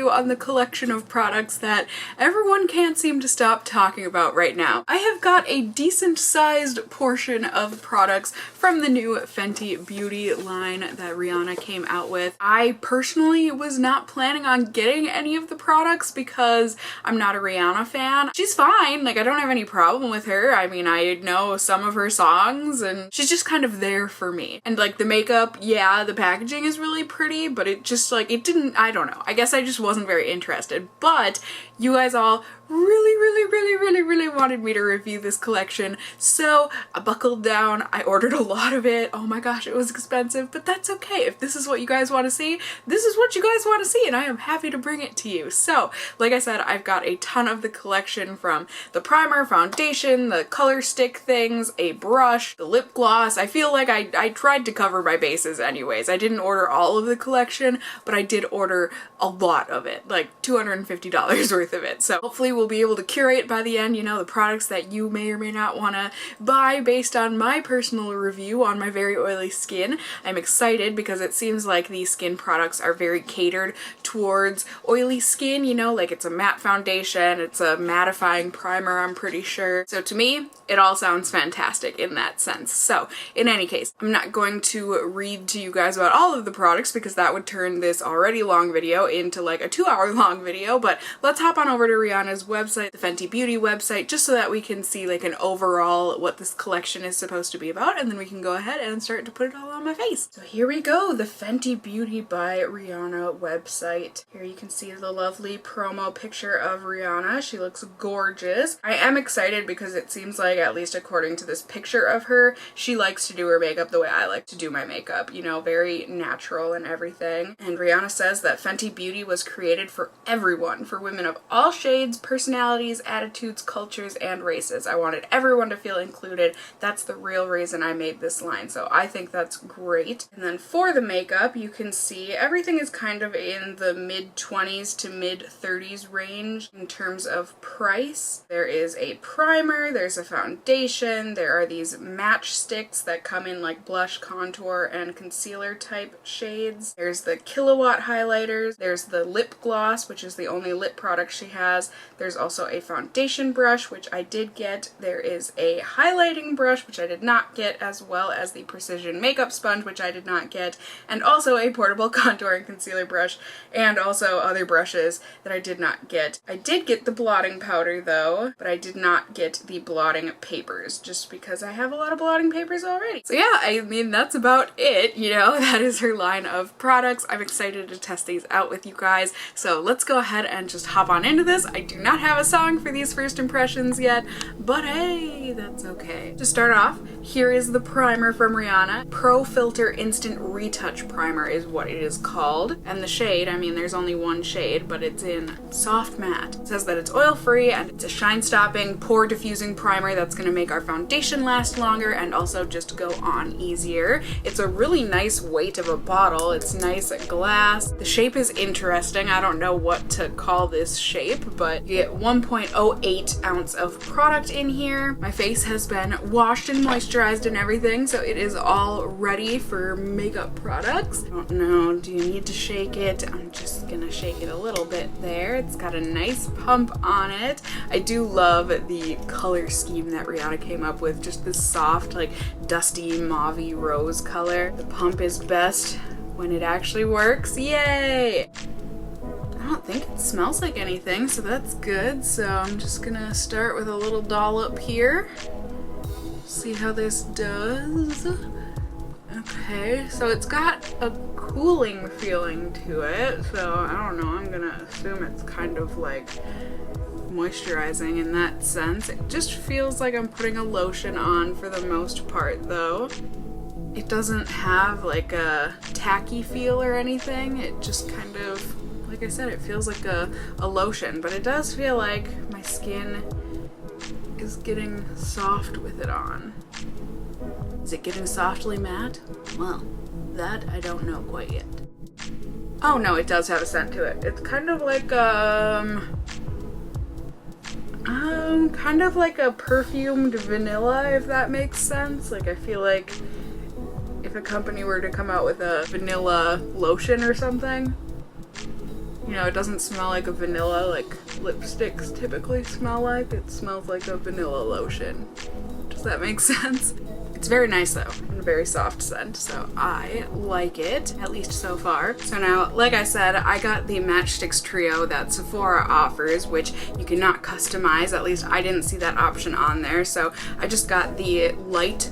review on the collection of products that everyone can't seem to stop talking about right now. I have got a decent sized portion of products from the new Fenty Beauty line that Rihanna came out with. I personally was not planning on getting any of the products because I'm not a Rihanna fan. She's fine, like I don't have any problem with her. I mean, I know some of her songs and she's just kind of there for me. And like the makeup, yeah, the packaging is really pretty, but it just like, it didn't, I don't know. I guess I just wasn't very interested, but you guys all really wanted me to review this collection, so I buckled down. I ordered a lot of it. Oh my gosh, it was expensive, but that's okay. If this is what you guys want to see, this is what you guys want to see, and I am happy to bring it to you. So, like I said, I've got a ton of the collection, from the primer, foundation, the color stick things, a brush, the lip gloss. I feel like I tried to cover my bases anyways. I didn't order all of the collection, but I did order a lot of it, like $250 worth of it. So hopefully we'll be able to curate by the end, you know, the products that you may or may not want to buy based on my personal review on my very oily skin. I'm excited because it seems like these skin products are very catered towards oily skin, you know, like it's a matte foundation, it's a mattifying primer, I'm pretty sure. So to me, it all sounds fantastic in that sense. So in any case, I'm not going to read to you guys about all of the products because that would turn this already long video into like a 2-hour long video, but let's hop on over to Rihanna's website, the Fenty Beauty website, just so that we can see like an overall what this collection is supposed to be about, and then we can go ahead and start to put it all on my face. So here we go, the Fenty Beauty by Rihanna website. Here you can see the lovely promo picture of Rihanna. She looks gorgeous. I am excited because it seems like, at least according to this picture of her, she likes to do her makeup the way I like to do my makeup, you know, very natural and everything. And Rihanna says that Fenty Beauty was created for everyone, for women of all shades, personalities, attitudes, cultures, and races. I wanted everyone to feel included. That's the real reason I made this line, so I think that's great. And then for the makeup, you can see everything is kind of in the mid-20s to mid-30s range in terms of price. There is a primer, there's a foundation, there are these Match Stix that come in like blush, contour, and concealer type shades. There's the Kilowatt highlighters, there's the lip gloss, which is the only lip product she has. There's also a foundation brush, which I did get. There is a highlighting brush, which I did not get, as well as the precision makeup sponge, which I did not get, and also a portable contour and concealer brush, and also other brushes that I did not get. I did get the blotting powder though, but I did not get the blotting papers, just because I have a lot of blotting papers already. So yeah, I mean, that's about it, you know, that is her line of products. I'm excited to test these out with you guys, so let's go ahead and just hop on into this. I do not have a song for these first impressions yet, but hey, that's okay. To start off, here is the primer from Rihanna. Pro Filt'r Instant Retouch Primer is what it is called. And the shade, I mean, there's only one shade, but it's in Soft Matte. It says that it's oil-free and it's a shine-stopping, pore-diffusing primer that's going to make our foundation last longer and also just go on easier. It's a really nice weight of a bottle. It's nice glass. The shape is interesting. I don't know what to call this shape, but you get 1.08 ounce of product in here. My face has been washed and moisturized and everything, so it is all ready for makeup products. I don't know, do you need to shake it? I'm just gonna shake it a little bit there. It's got a nice pump on it. I do love the color scheme that Rihanna came up with, just this soft, like dusty mauve-y rose color. The pump is best when it actually works. Yay! I don't think it smells like anything, so that's good. So I'm just gonna start with a little dollop here. See how this does. Okay, so it's got a cooling feeling to it, so I don't know, I'm gonna assume it's kind of like moisturizing in that sense. It just feels like I'm putting a lotion on for the most part though. It doesn't have like a tacky feel or anything, it just kind of, like I said, it feels like a lotion, but it does feel like my skin is getting soft with it on. Is it getting softly matte? Well, that I don't know quite yet. Oh no, it does have a scent to it. It's kind of like kind of like a perfumed vanilla, if that makes sense. Like I feel like if a company were to come out with a vanilla lotion or something, You know, it doesn't smell like a vanilla like lipsticks typically smell like. It smells like a vanilla lotion. Does that make sense? It's very nice though, and a very soft scent, so I like it, at least so far. So now, like I said, I got the Match Stix trio that Sephora offers, which you cannot customize. At least I didn't see that option on there, so I just got the light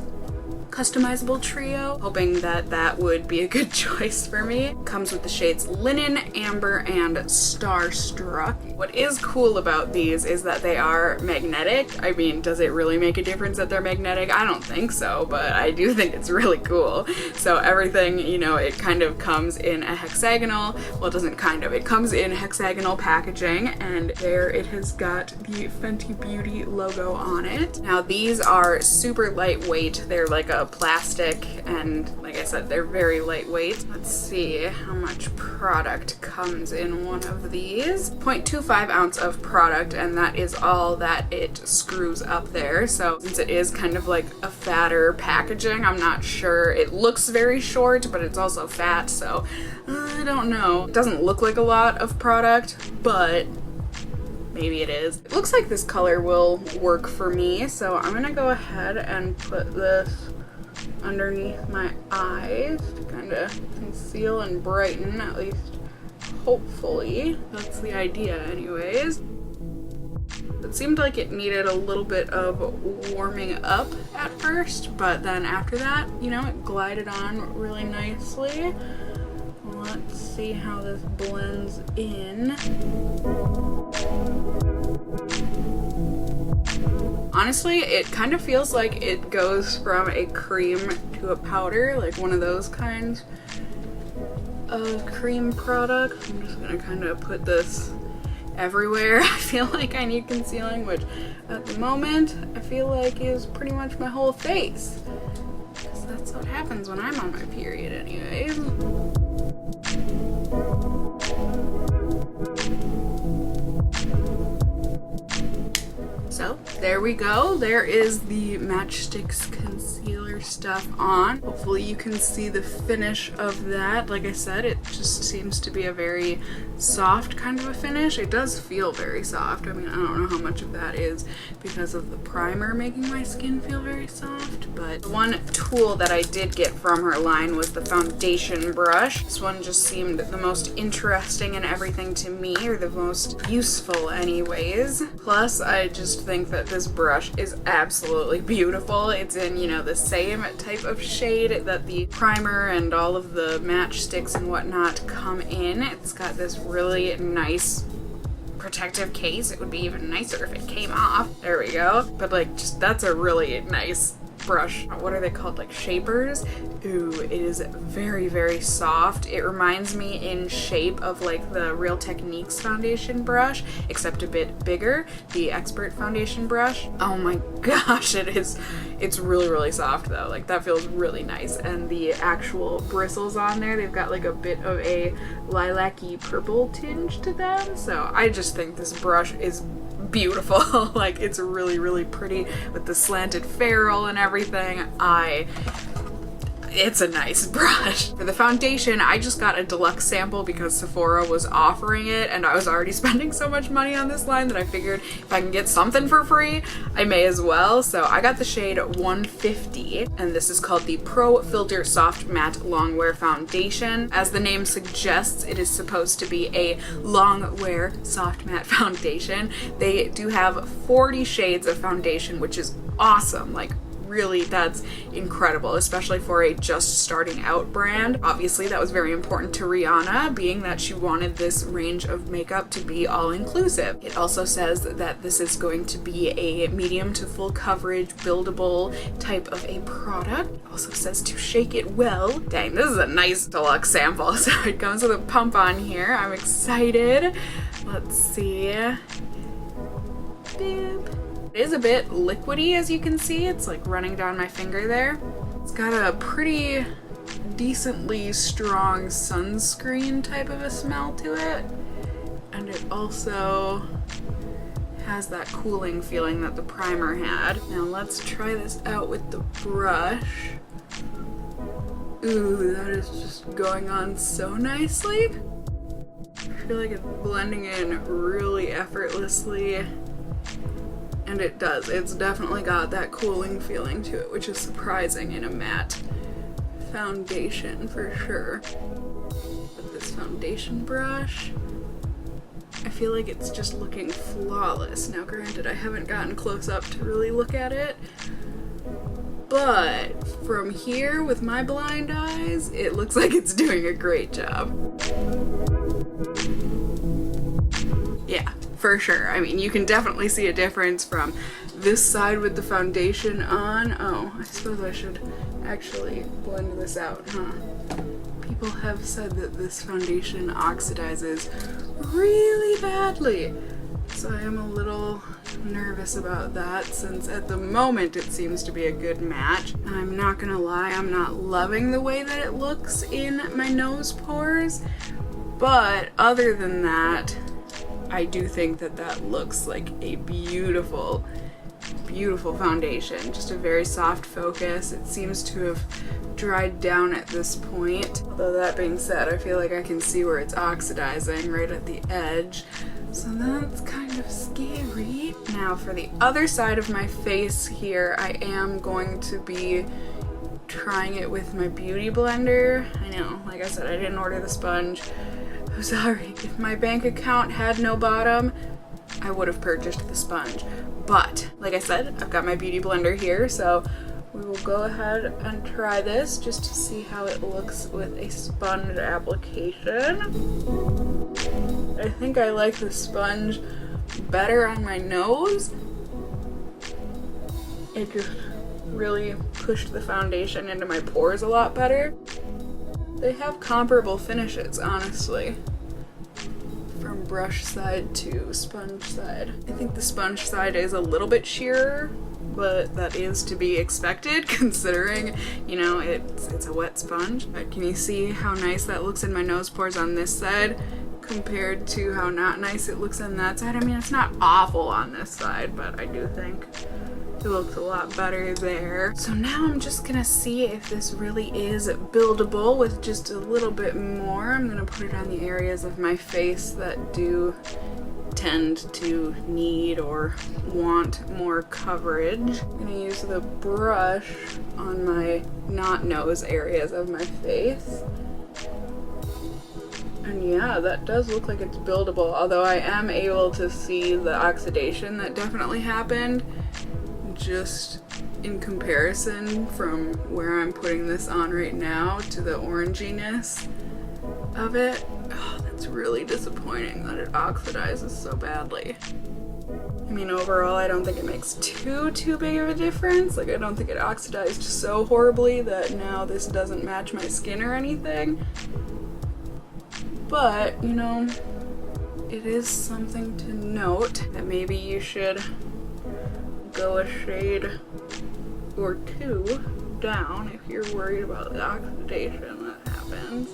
customizable trio, hoping that that would be a good choice for me. It comes with the shades Linen, Amber, and Starstruck. What is cool about these is that they are magnetic. I mean, does it really make a difference that they're magnetic? I don't think so, but I do think it's really cool. So everything, you know, it kind of comes in a hexagonal, well, it doesn't kind of, it comes in hexagonal packaging, and there it has got the Fenty Beauty logo on it. Now these are super lightweight. They're like a plastic, and like I said, they're very lightweight. Let's see how much product comes in one of these. 0.25 ounce of product, and that is all that it screws up there. So since it is kind of like a fatter packaging, I'm not sure. It looks very short, but it's also fat, so I don't know. It doesn't look like a lot of product, but maybe it is. It looks like this color will work for me, so I'm gonna go ahead and put this underneath my eyes to kind of conceal and brighten, at least hopefully. That's the idea anyways. It seemed like it needed a little bit of warming up at first, but then after that, you know, it glided on really nicely. Let's see how this blends in. Honestly, it kind of feels like it goes from a cream to a powder, like one of those kinds of cream product. I'm just gonna kind of put this everywhere I feel like I need concealing, which at the moment I feel like is pretty much my whole face. Because that's what happens when I'm on my period anyways. So there we go. There is the Match Stix concealer stuff on. Hopefully you can see the finish of that. Like I said, it just seems to be a very soft kind of a finish. It does feel very soft. I mean, I don't know how much of that is because of the primer making my skin feel very soft, but the one tool that I did get from her line was the foundation brush. This one just seemed the most interesting and everything to me, or the most useful anyways. Plus, I just think that this brush is absolutely beautiful. It's in, you know, the same type of shade that the primer and all of the Match Stix and whatnot come in. It's got this really nice protective case. It would be even nicer if it came off. There we go. But like, just that's a really nice brush. What are they called? Like shapers? Ooh, it is very, very soft. It reminds me in shape of like the Real Techniques foundation brush, except a bit bigger, the Expert foundation brush. Oh my gosh, it's really, really soft though. Like that feels really nice. And the actual bristles on there, they've got like a bit of a lilac-y purple tinge to them. So I just think this brush is beautiful. Like it's really, really pretty with the slanted ferrule and everything. It's a nice brush. For the foundation, I just got a deluxe sample because Sephora was offering it, and I was already spending so much money on this line that I figured if I can get something for free, I may as well. So I got the shade 150, and this is called the Pro Filt'r Soft Matte Longwear Foundation. As the name suggests, it is supposed to be a Longwear soft matte foundation. They do have 40 shades of foundation, which is awesome. Like, really, that's incredible, especially for a just starting out brand. Obviously, that was very important to Rihanna, being that she wanted this range of makeup to be all-inclusive. It also says that this is going to be a medium to full coverage, buildable type of a product. It also says to shake it well. Dang, this is a nice deluxe sample. So it comes with a pump on here. I'm excited. Let's see. Boop. It is a bit liquidy, as you can see. It's like running down my finger there. It's got a pretty decently strong sunscreen type of a smell to it. And it also has that cooling feeling that the primer had. Now let's try this out with the brush. Ooh, that is just going on so nicely. feel like it's blending in really effortlessly. And it does. It's definitely got that cooling feeling to it, which is surprising in a matte foundation for sure. With this foundation brush, I feel like it's just looking flawless. Now granted, I haven't gotten close up to really look at it, but from here with my blind eyes, it looks like it's doing a great job. Yeah, for sure. I mean, you can definitely see a difference from this side with the foundation on. Oh, I suppose I should actually blend this out, huh? People have said that this foundation oxidizes really badly, so I am a little nervous about that, since at the moment it seems to be a good match. I'm not gonna lie, I'm not loving the way that it looks in my nose pores, but other than that, I do think that that looks like a beautiful, beautiful foundation. Just a very soft focus. It seems to have dried down at this point. Although that being said, I feel like I can see where it's oxidizing right at the edge. So that's kind of scary. Now for the other side of my face here, I am going to be trying it with my beauty blender. I know, like I said, I didn't order the sponge. I'm sorry. If my bank account had no bottom, I would have purchased the sponge. But like I said, I've got my beauty blender here, so we will go ahead and try this just to see how it looks with a sponge application. I think I like the sponge better on my nose. It just really pushed the foundation into my pores a lot better. They have comparable finishes, honestly, from brush side to sponge side. I think the sponge side is a little bit sheerer, but that is to be expected considering, you know, it's a wet sponge. But can you see how nice that looks in my nose pores on this side compared to how not nice it looks on that side? I mean, it's not awful on this side, but I do think it looks a lot better there. So now I'm just gonna see if this really is buildable with just a little bit more. I'm gonna put it on the areas of my face that do tend to need or want more coverage. I'm gonna use the brush on my not nose areas of my face. And yeah, that does look like it's buildable, although I am able to see the oxidation that definitely happened just in comparison from where I'm putting this on right now to the oranginess of it. Oh, that's really disappointing that it oxidizes so badly. I mean, overall, I don't think it makes too big of a difference. Like, I don't think it oxidized so horribly that now this doesn't match my skin or anything. But, you know, it is something to note that maybe you should go a shade or two down if you're worried about the oxidation that happens.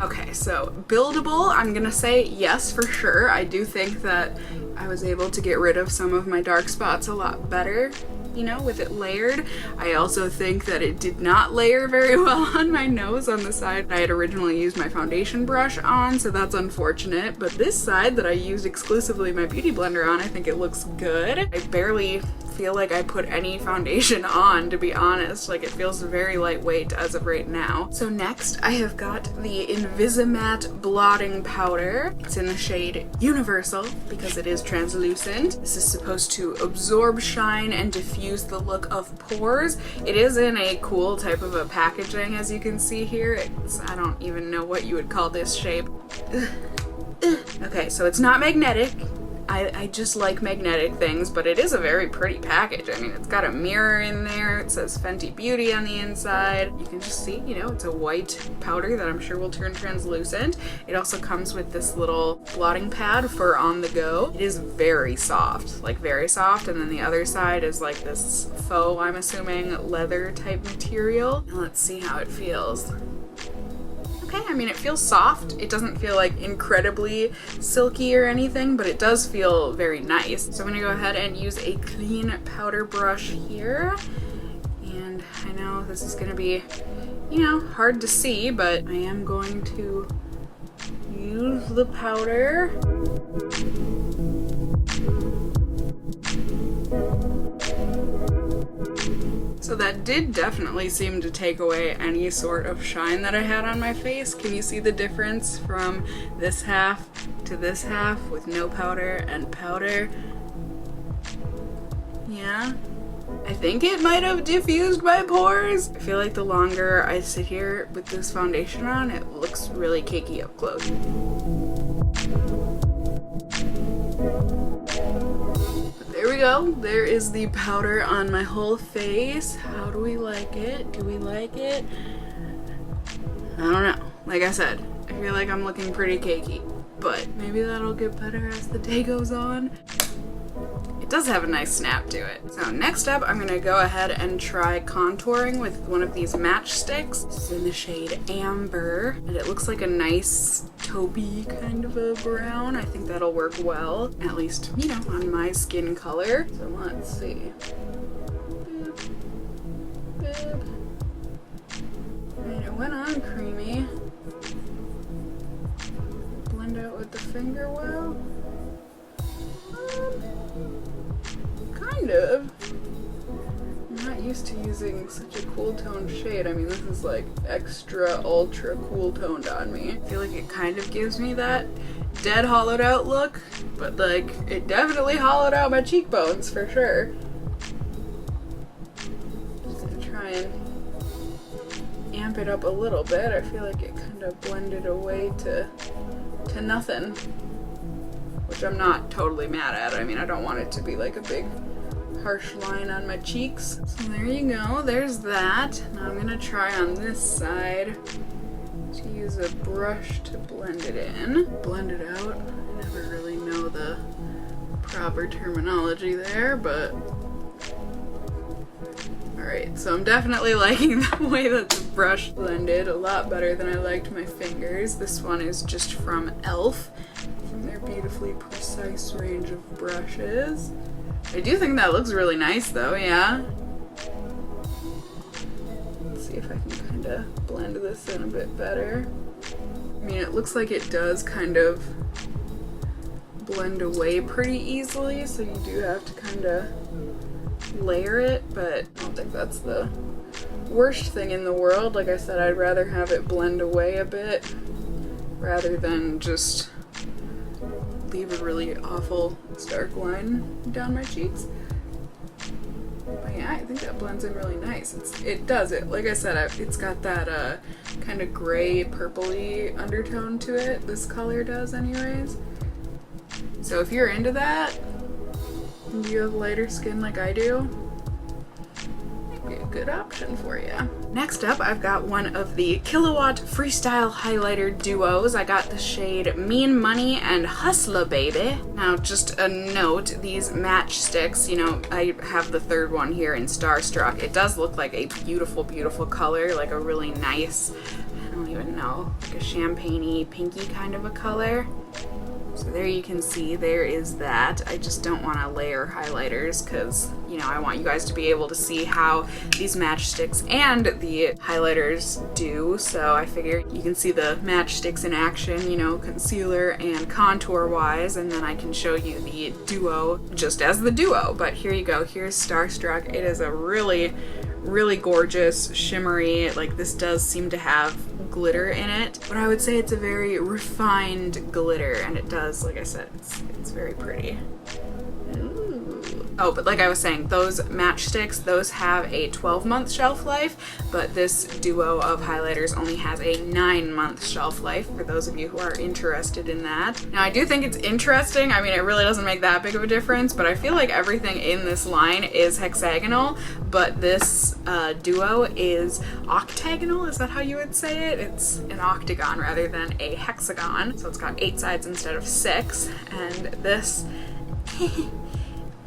Okay, so buildable, I'm gonna say yes for sure. I do think that I was able to get rid of some of my dark spots a lot better, you know, with it layered. I also think that it did not layer very well on my nose on the side I had originally used my foundation brush on, so that's unfortunate. But this side that I used exclusively my beauty blender on, I think it looks good. I barely feel like I put any foundation on, to be honest. Like, it feels very lightweight as of right now. So next I have got the Invisimatte blotting powder. It's in the shade Universal because it is translucent. This is supposed to absorb shine and diffuse the look of pores. It is in a cool type of a packaging, as you can see here. I don't even know what you would call this shape. Okay, so it's not magnetic. I just like magnetic things, but it is a very pretty package. I mean, it's got a mirror in there. It says Fenty Beauty on the inside. You can just see, you know, it's a white powder that I'm sure will turn translucent. It also comes with this little blotting pad for on the go. It is very soft, like very soft. And then the other side is like this faux, I'm assuming, leather type material. And let's see how it feels. Okay, I mean, it feels soft. It doesn't feel like incredibly silky or anything, but it does feel very nice. So I'm gonna go ahead and use a clean powder brush here. And I know this is gonna be, you know, hard to see, but I am going to use the powder. So that did definitely seem to take away any sort of shine that I had on my face. Can you see the difference from this half to this half with no powder and powder? Yeah. I think it might have diffused my pores. I feel like the longer I sit here with this foundation on, it looks really cakey up close. There we go. There is the powder on my whole face. How do we like it? Do we like it? I don't know. Like I said, I feel like I'm looking pretty cakey, but maybe that'll get better as the day goes on. It does have a nice snap to it. So next up, I'm gonna go ahead and try contouring with one of these Match Stix. This is in the shade Amber, and it looks like a nice taupey kind of a brown. I think that'll work well, at least, you know, on my skin color. So let's see. Boop. Boop. And it went on creamy. Blend out with the finger well. Kind of. I'm not used to using such a cool toned shade. I mean, this is like extra ultra cool toned on me. I feel like it kind of gives me that dead hollowed out look, but like it definitely hollowed out my cheekbones for sure. Just gonna try and amp it up a little bit. I feel like it kind of blended away to nothing, which I'm not totally mad at. I mean, I don't want it to be like a big harsh line on my cheeks. So there you go, there's that. Now I'm gonna try on this side to use a brush to blend it in. Blend it out. I never really know the proper terminology there, but alright, so I'm definitely liking the way that the brush blended a lot better than I liked my fingers. This one is just from e.l.f. from their beautifully precise range of brushes. I do think that looks really nice though, yeah. Let's see if I can kind of blend this in a bit better. I mean, it looks like it does kind of blend away pretty easily, so you do have to kind of layer it, but I don't think that's the worst thing in the world. Like I said, I'd rather have it blend away a bit rather than just leave a really awful stark line down my cheeks. But yeah, I think that blends in really nice. It does it. Like I said, it's got that kind of gray purpley undertone to it. This color does anyways. So if you're into that, and you have lighter skin like I do, might be a good option for you. Next up, I've got one of the Kilowatt Freestyle Highlighter Duos. I got the shade Mean Money and Hustler Baby. Now, just a note, these Match Stix, you know, I have the third one here in Starstruck. It does look like a beautiful, beautiful color, like a really nice, I don't even know, like a champagne-y, pinky kind of a color. So there you can see, there is that. I just don't want to layer highlighters because, you know, I want you guys to be able to see how these Match Stix and the highlighters do. So I figure you can see the Match Stix in action, you know, concealer and contour wise, and then I can show you the duo just as the duo. But here you go, here's Starstruck. It is a really, really gorgeous, shimmery, like this does seem to have glitter in it, but I would say it's a very refined glitter, and it does, like I said, it's very pretty. Ooh. Oh, but like I was saying, those Match Stix, those have a 12-month shelf life, but this duo of highlighters only has a 9-month shelf life, for those of you who are interested in that. Now, I do think it's interesting. I mean, it really doesn't make that big of a difference, but I feel like everything in this line is hexagonal, but this duo is octagonal. Is that how you would say it? It's an octagon rather than a hexagon, so it's got 8 sides instead of 6, and this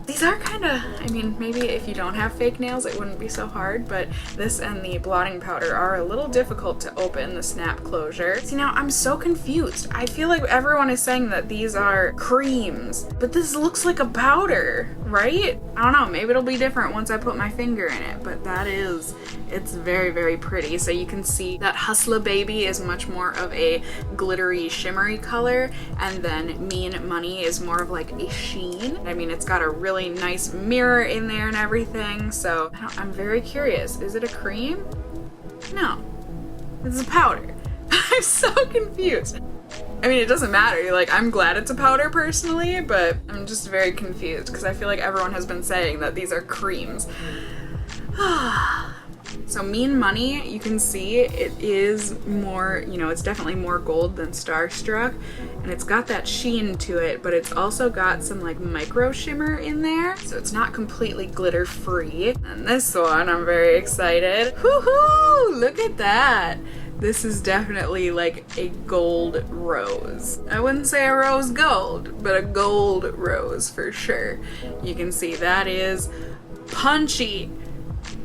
These are kind of, I mean, maybe if you don't have fake nails it wouldn't be so hard, but this and the blotting powder are a little difficult to open, the snap closure. See, now I'm so confused. I feel like everyone is saying that these are creams, but this looks like a powder, right? I don't know, maybe it'll be different once I put my finger in it, but that is, it's very, very pretty. So you can see that Hustler Baby is much more of a glittery, shimmery color, and then Mean Money is more of like a sheen. I mean, it's got a really nice mirror in there and everything, so I'm very curious. Is it a cream? No, it's a powder. I'm so confused. I mean, it doesn't matter. Like, I'm glad it's a powder personally, but I'm just very confused because I feel like everyone has been saying that these are creams. So Mean Money, you can see it is more, you know, it's definitely more gold than Starstruck, and it's got that sheen to it, but it's also got some like micro shimmer in there, so it's not completely glitter free. And this one, I'm very excited. Woohoo! Look at that! This is definitely like a gold rose. I wouldn't say a rose gold, but a gold rose for sure. You can see that is punchy.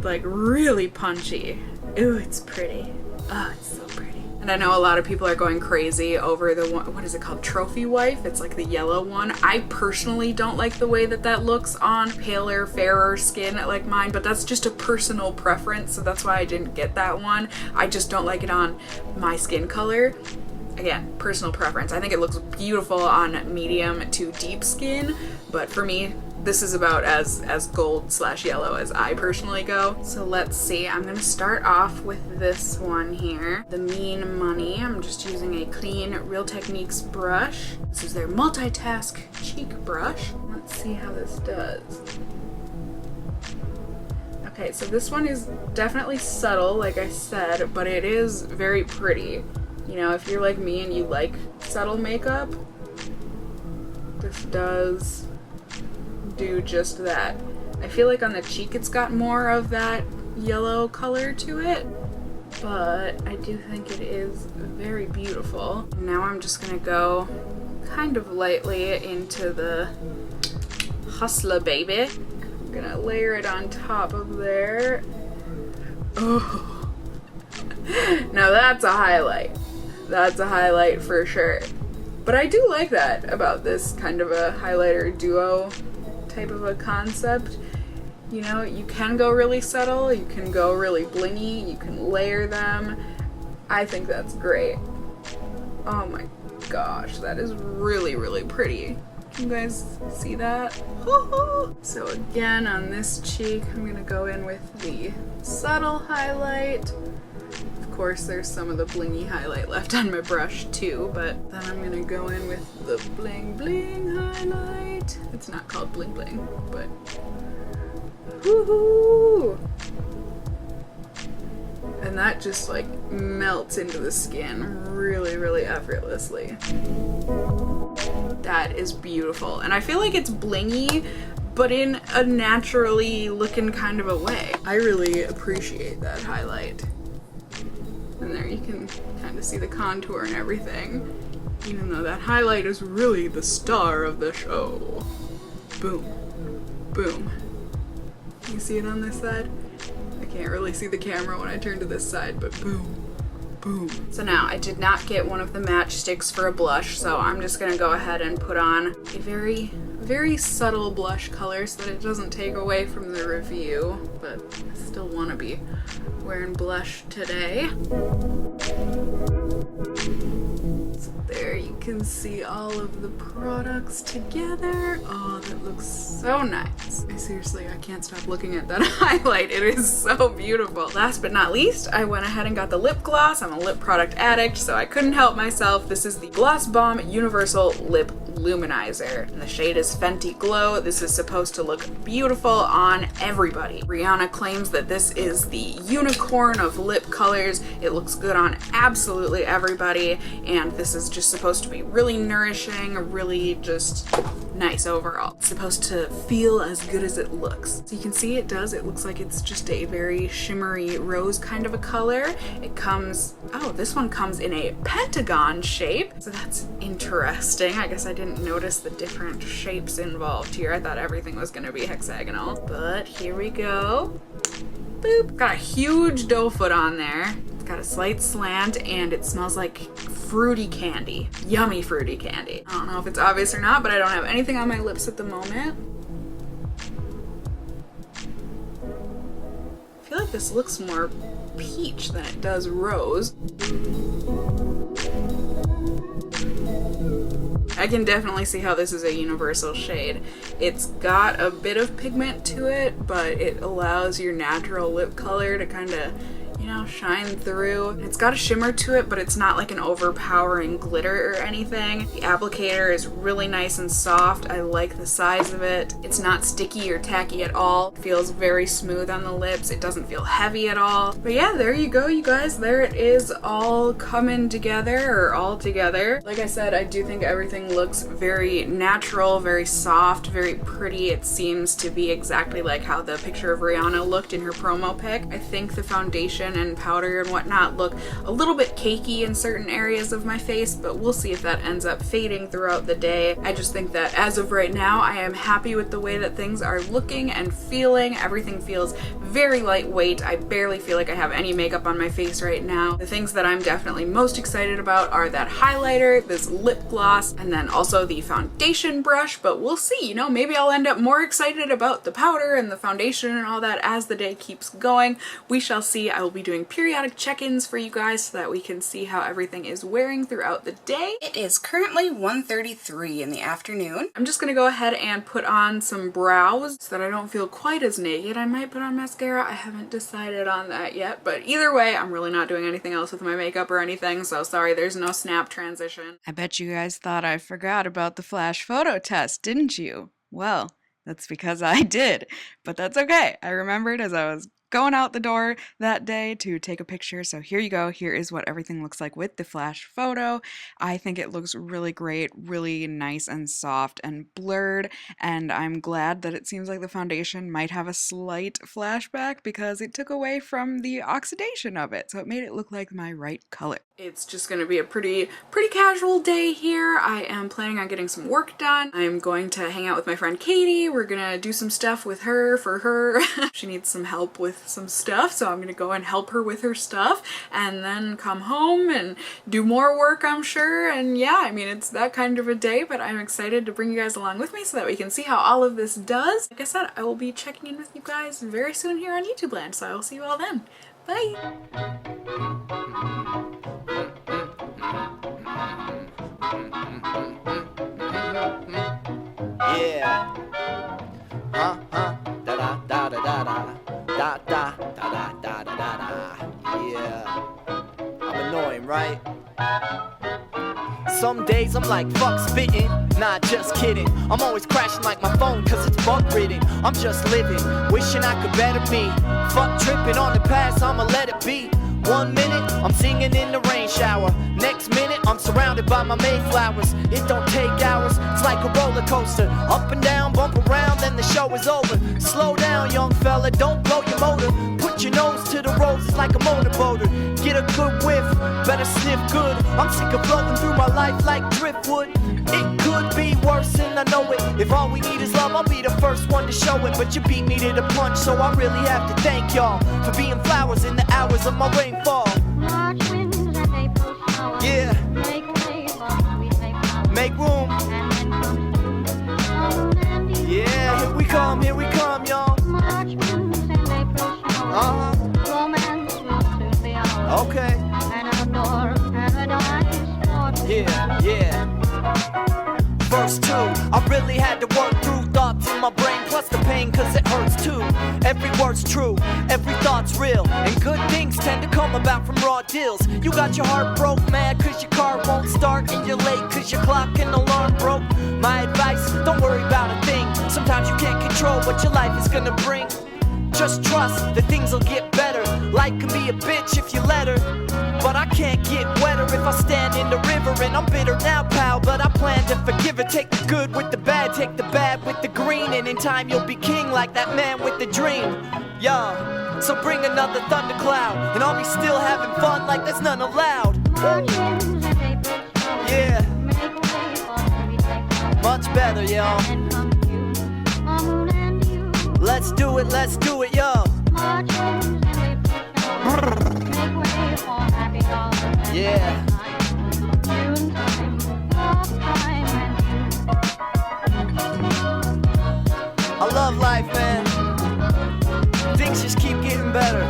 Like really punchy. Ooh, it's pretty. Oh, it's so pretty. And I know a lot of people are going crazy over the one, what is it called? Trophy Wife? It's like the yellow one. I personally don't like the way that that looks on paler, fairer skin like mine, but that's just a personal preference, so that's why I didn't get that one. I just don't like it on my skin color. Again, personal preference. I think it looks beautiful on medium to deep skin, but for me, this is about as gold / yellow as I personally go. So let's see, I'm gonna start off with this one here, the Mean Money. I'm just using a clean Real Techniques brush. This is their multitask cheek brush. Let's see how this does. Okay, so this one is definitely subtle, like I said, but it is very pretty. You know, if you're like me and you like subtle makeup, this does do just that. I feel like on the cheek it's got more of that yellow color to it, but I do think it is very beautiful. Now I'm just gonna go kind of lightly into the Hustler Baby. I'm gonna layer it on top of there. Oh, now that's a highlight. That's a highlight for sure. But I do like that about this kind of a highlighter duo type of a concept. You know, you can go really subtle, you can go really blingy, you can layer them. I think that's great. Oh my gosh, that is really, really pretty. Can you guys see that? So again, on this cheek, I'm gonna go in with the subtle highlight. Of course, there's some of the blingy highlight left on my brush too, but then I'm gonna go in with the bling bling highlight. It's not called bling bling, but woohoo! And that just like melts into the skin really, really effortlessly. That is beautiful. And I feel like it's blingy, but in a naturally looking kind of a way. I really appreciate that highlight. And there you can kind of see the contour and everything, even though that highlight is really the star of the show. Boom. Boom. You see it on this side? I can't really see the camera when I turn to this side, but boom. Boom. So now I did not get one of the Match Stix for a blush, so I'm just gonna go ahead and put on a very, very subtle blush color so that it doesn't take away from the review, but I still want to be wearing blush today. So there you can see all of the products together. Oh, that looks so nice. I can't stop looking at that highlight. It is so beautiful. Last but not least, I went ahead and got the lip gloss. I'm a lip product addict, so I couldn't help myself. This is the Gloss Bomb Universal Lip Luminizer, and the shade is Fenty Glow. This is supposed to look beautiful on everybody. Rihanna claims that this is the unicorn of lip colors. It looks good on absolutely everybody, and this is just supposed to be really nourishing, really just nice overall. It's supposed to feel as good as it looks. So you can see it does. It looks like it's just a very shimmery rose kind of a color. It comes, oh, this one comes in a pentagon shape. So that's interesting. I guess I didn't notice the different shapes involved here. I thought everything was gonna be hexagonal, but here we go. Boop. Got a huge doe foot on there. It's got a slight slant and it smells like fruity candy. Yummy fruity candy. I don't know if it's obvious or not, but I don't have anything on my lips at the moment. I feel like this looks more peach than it does rose. I can definitely see how this is a universal shade. It's got a bit of pigment to it, but it allows your natural lip color to kind of, you know, shine through. It's got a shimmer to it, but it's not like an overpowering glitter or anything. The applicator is really nice and soft. I like the size of it. It's not sticky or tacky at all. It feels very smooth on the lips. It doesn't feel heavy at all. But yeah, there you go, you guys. There it is, all coming together, or all together. Like I said, I do think everything looks very natural, very soft, very pretty. It seems to be exactly like how the picture of Rihanna looked in her promo pic. I think the foundation and powder and whatnot look a little bit cakey in certain areas of my face, but we'll see if that ends up fading throughout the day. I just think that as of right now, I am happy with the way that things are looking and feeling. Everything feels very lightweight. I barely feel like I have any makeup on my face right now. The things that I'm definitely most excited about are that highlighter, this lip gloss, and then also the foundation brush, but we'll see, you know, maybe I'll end up more excited about the powder and the foundation and all that as the day keeps going. We shall see. I will be doing periodic check-ins for you guys so that we can see how everything is wearing throughout the day. It is currently 1:33 in the afternoon. I'm just gonna go ahead and put on some brows so that I don't feel quite as naked. I might put on mascara. I haven't decided on that yet, but either way, I'm really not doing anything else with my makeup or anything, so sorry there's no snap transition. I bet you guys thought I forgot about the flash photo test, didn't you? Well, that's because I did, but that's okay. I remembered as I was going out the door that day to take a picture. So here you go. Here is what everything looks like with the flash photo. I think it looks really great, really nice and soft and blurred. And I'm glad that it seems like the foundation might have a slight flashback because it took away from the oxidation of it. So it made it look like my right color. It's just going to be a pretty casual day here. I am planning on getting some work done. I'm going to hang out with my friend Katie. We're going to do some stuff with her for her. She needs some help with some stuff, so I'm going to go and help her with her stuff and then come home and do more work, I'm sure. And yeah, I mean, it's that kind of a day, but I'm excited to bring you guys along with me so that we can see how all of this does. Like I said, I will be checking in with you guys very soon here on YouTube Land, so I will see you all then. Bye! Yeah. Da da da da da da da da da da da da. Yeah. I'm annoying, right? Some days I'm like, fuck spitting, nah, just kidding. I'm always crashing like my phone cause it's bug ridden. I'm just living, wishing I could better me. Fuck tripping on the past, I'ma let it be. 1 minute, I'm singing in the rain shower. Next minute, I'm surrounded by my Mayflowers. It don't take hours, it's like a roller coaster. Up and down, bump around, then the show is over. Slow down, young fella, don't blow your motor. Put your nose to the roses like a motorboater. Get a good whiff, better sniff good. I'm sick of floating through my life like driftwood. It could be worse and I know it. If all we need is love, I'll be the first one to show it. But you beat me to the punch, so I really have to thank y'all for being flowers in the hours of my rainfall. March winds and April showers. Yeah. Make way for sweet Mayflowers. Make room. And then comes June and the Yeah, here we come, y'all. March winds and April showers. Romance will soon be ours. Okay. An outdoor paradise for Yeah. Verse 2, I really had to work through thoughts in my brain, plus the pain cause it hurts too. Every word's true, every thought's real, and good things tend to come about from raw deals. You got your heart broke, mad cause your car won't start, and you're late cause your clock and alarm broke. My advice, don't worry about a thing. Sometimes you can't control what your life is gonna bring. Just trust that things will get better. Life can be a bitch if you let her, but I can't get wetter if I stand in the river. And I'm bitter now, pal, but I plan plan to forgive her. Take the good with the bad, take the bad with the green, and in time you'll be king like that man with the dream. Yo, so bring another thundercloud, and I'll be still having fun like there's none allowed. Yeah, much better, yo. Let's do it, yo. Yeah. I love life, man. Things just keep getting better.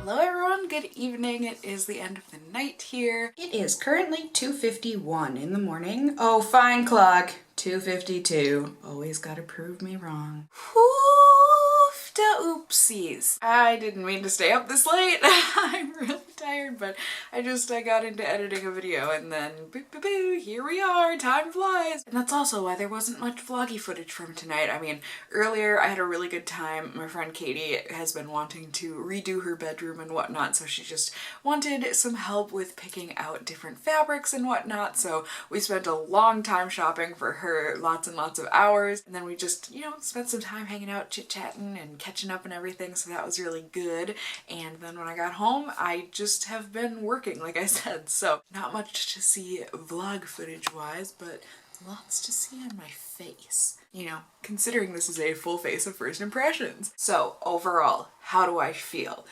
Hello everyone, good evening. It is the end of the night here. It is currently 2:51 in the morning. Oh, fine clock. 2:52. Always gotta prove me wrong. Oofda oopsies. I didn't mean to stay up this late. I'm really tired, but I got into editing a video and then boo boo boo, here we are, time flies. And that's also why there wasn't much vloggy footage from tonight. I mean, earlier I had a really good time. My friend Katie has been wanting to redo her bedroom and whatnot, so she just wanted some help with picking out different fabrics and whatnot, so we spent a long time shopping for her, lots and lots of hours, and then we just, you know, spent some time hanging out, chit-chatting and catching up and everything, so that was really good. And then when I got home, I just have been working, like I said, so not much to see vlog footage wise, but lots to see on my face. You know, considering this is a full face of first impressions. So overall, how do I feel?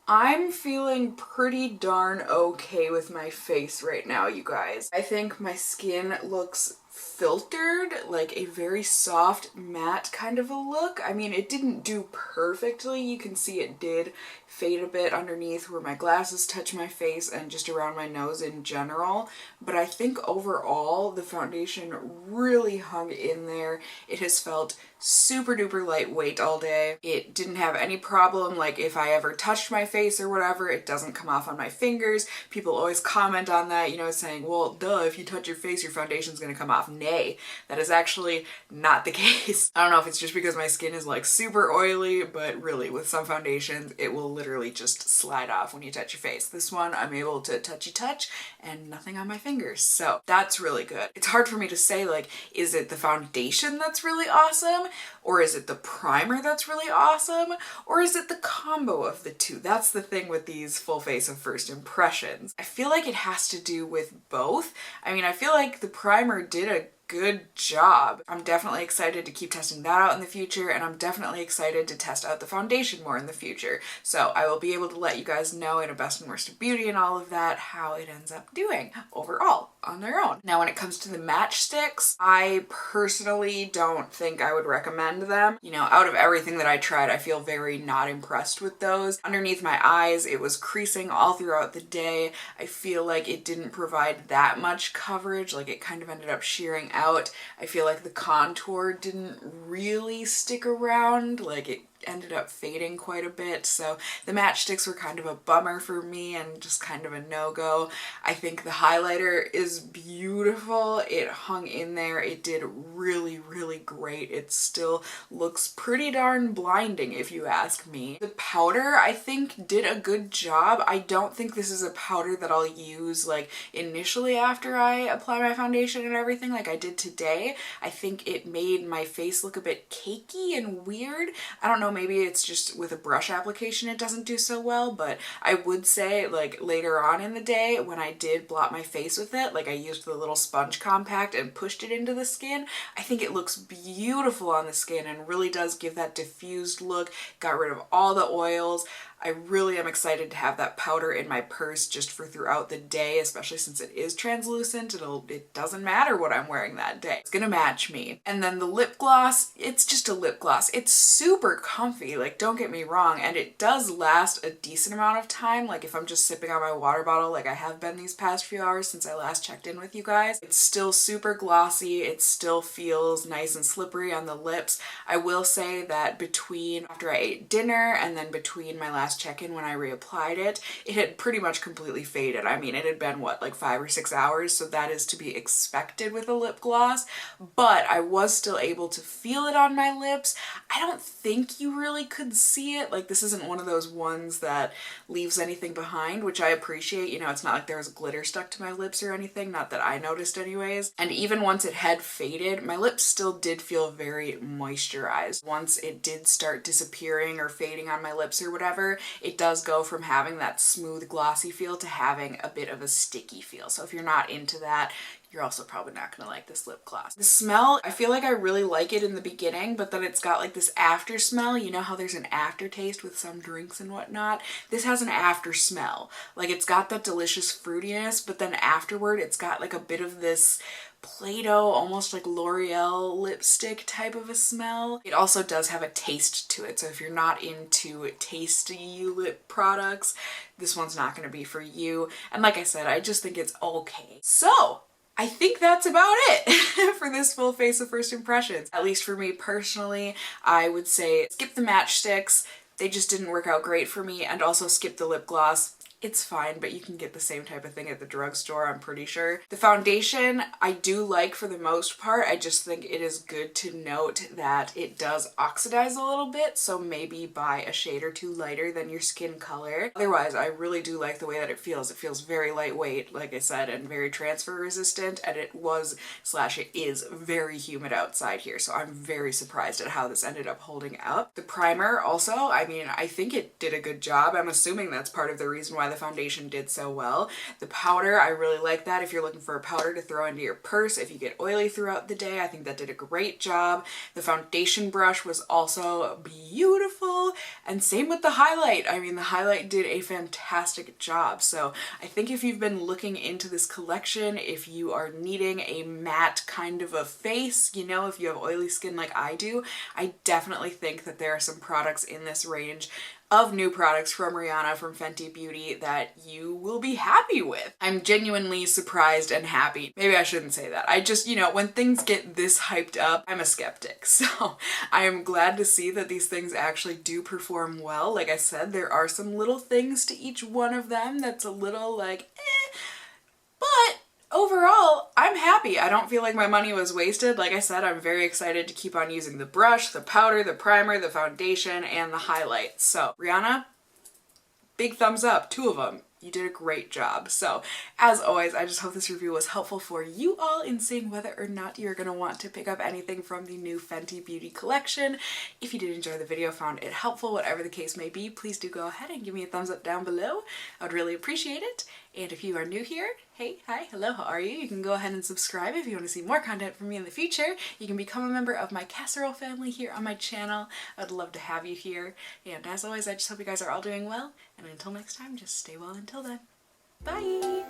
I'm feeling pretty darn okay with my face right now, you guys. I think my skin looks filtered, like a very soft matte kind of a look. I mean, it didn't do perfectly. You can see it did fade a bit underneath where my glasses touch my face and just around my nose in general, but I think overall the foundation really hung in there. It has felt super duper lightweight all day. It didn't have any problem, like if I ever touched my face or whatever, it doesn't come off on my fingers. People always comment on that, you know, saying, well, duh, if you touch your face, your foundation's gonna come off. Nay, that is actually not the case. I don't know if it's just because my skin is like super oily, but really with some foundations, it will literally just slide off when you touch your face. This one, I'm able to touchy touch and nothing on my fingers. So that's really good. It's hard for me to say, like, is it the foundation that's really awesome? Or is it the primer that's really awesome? Or is it the combo of the two? That's the thing with these full face of first impressions. I feel like it has to do with both. I mean, I feel like the primer did a good job. I'm definitely excited to keep testing that out in the future, and I'm definitely excited to test out the foundation more in the future. So I will be able to let you guys know in a best and worst of beauty and all of that how it ends up doing overall on their own. Now when it comes to the Match Stix, I personally don't think I would recommend them. You know, out of everything that I tried, I feel very not impressed with those. Underneath my eyes, it was creasing all throughout the day. I feel like it didn't provide that much coverage, like it kind of ended up shearing out. I feel like the contour didn't really stick around, like it ended up fading quite a bit, so the Match Stix were kind of a bummer for me and just kind of a no-go. I think the highlighter is beautiful. It hung in there. It did really, really great. It still looks pretty darn blinding if you ask me. The powder, I think, did a good job. I don't think this is a powder that I'll use like initially after I apply my foundation and everything like I did today. I think it made my face look a bit cakey and weird. I don't know, maybe it's just with a brush application it doesn't do so well, but I would say like later on in the day when I did blot my face with it, like I used the little sponge compact and pushed it into the skin, I think it looks beautiful on the skin and really does give that diffused look, got rid of all the oils. I really am excited to have that powder in my purse just for throughout the day, especially since it is translucent. It doesn't matter what I'm wearing that day. It's gonna match me. And then the lip gloss, it's just a lip gloss. It's super comfy, like don't get me wrong, and it does last a decent amount of time. Like if I'm just sipping on my water bottle like I have been these past few hours since I last checked in with you guys, it's still super glossy. It still feels nice and slippery on the lips. I will say that after I ate dinner and then between my last check-in when I reapplied it, it had pretty much completely faded. I mean, it had been what, like 5 or 6 hours, so that is to be expected with a lip gloss, but I was still able to feel it on my lips. I don't think you you really could see it. Like, this isn't one of those ones that leaves anything behind, which I appreciate. You know, it's not like there was glitter stuck to my lips or anything, not that I noticed anyways. And even once it had faded, my lips still did feel very moisturized. Once it did start disappearing or fading on my lips or whatever, it does go from having that smooth glossy feel to having a bit of a sticky feel. So if you're not into that, you're also probably not gonna like this lip gloss. The smell, I feel like I really like it in the beginning, but then it's got like this after smell. You know how there's an aftertaste with some drinks and whatnot? This has an after smell. Like, it's got that delicious fruitiness, but then afterward it's got like a bit of this Play-Doh, almost like L'Oreal lipstick type of a smell. It also does have a taste to it, so if you're not into tasty lip products, this one's not gonna be for you. And like I said, I just think it's okay. So I think that's about it for this full face of first impressions. At least for me personally, I would say skip the Match Stix. They just didn't work out great for me, and also skip the lip gloss. It's fine, but you can get the same type of thing at the drugstore, I'm pretty sure. The foundation I do like for the most part. I just think it is good to note that it does oxidize a little bit, so maybe buy a shade or two lighter than your skin color. Otherwise, I really do like the way that it feels. It feels very lightweight, like I said, and very transfer resistant, and it is very humid outside here, so I'm very surprised at how this ended up holding up. The primer also, I mean, I think it did a good job. I'm assuming that's part of the reason why the foundation did so well. The powder, I really like that if you're looking for a powder to throw into your purse if you get oily throughout the day. I think that did a great job. The foundation brush was also beautiful, and same with the highlight. I mean, the highlight did a fantastic job. So I think if you've been looking into this collection, if you are needing a matte kind of a face, you know, if you have oily skin like I do, I definitely think that there are some products in this range of new products from Rihanna, from Fenty Beauty, that you will be happy with. I'm genuinely surprised and happy. Maybe I shouldn't say that. I just, you know, when things get this hyped up, I'm a skeptic. So I am glad to see that these things actually do perform well. Like I said, there are some little things to each one of them that's a little like, but overall, I'm happy. I don't feel like my money was wasted. Like I said, I'm very excited to keep on using the brush, the powder, the primer, the foundation, and the highlights. So Rihanna, big thumbs up, 2 of them. You did a great job. So as always, I just hope this review was helpful for you all in seeing whether or not you're going to want to pick up anything from the new Fenty Beauty collection. If you did enjoy the video, found it helpful, whatever the case may be, please do go ahead and give me a thumbs up down below. I would really appreciate it. And if you are new here, hey, hi, hello, how are you? You can go ahead and subscribe if you want to see more content from me in the future. You can become a member of my casserole family here on my channel. I'd love to have you here. And as always, I just hope you guys are all doing well. And until next time, just stay well until then. Bye!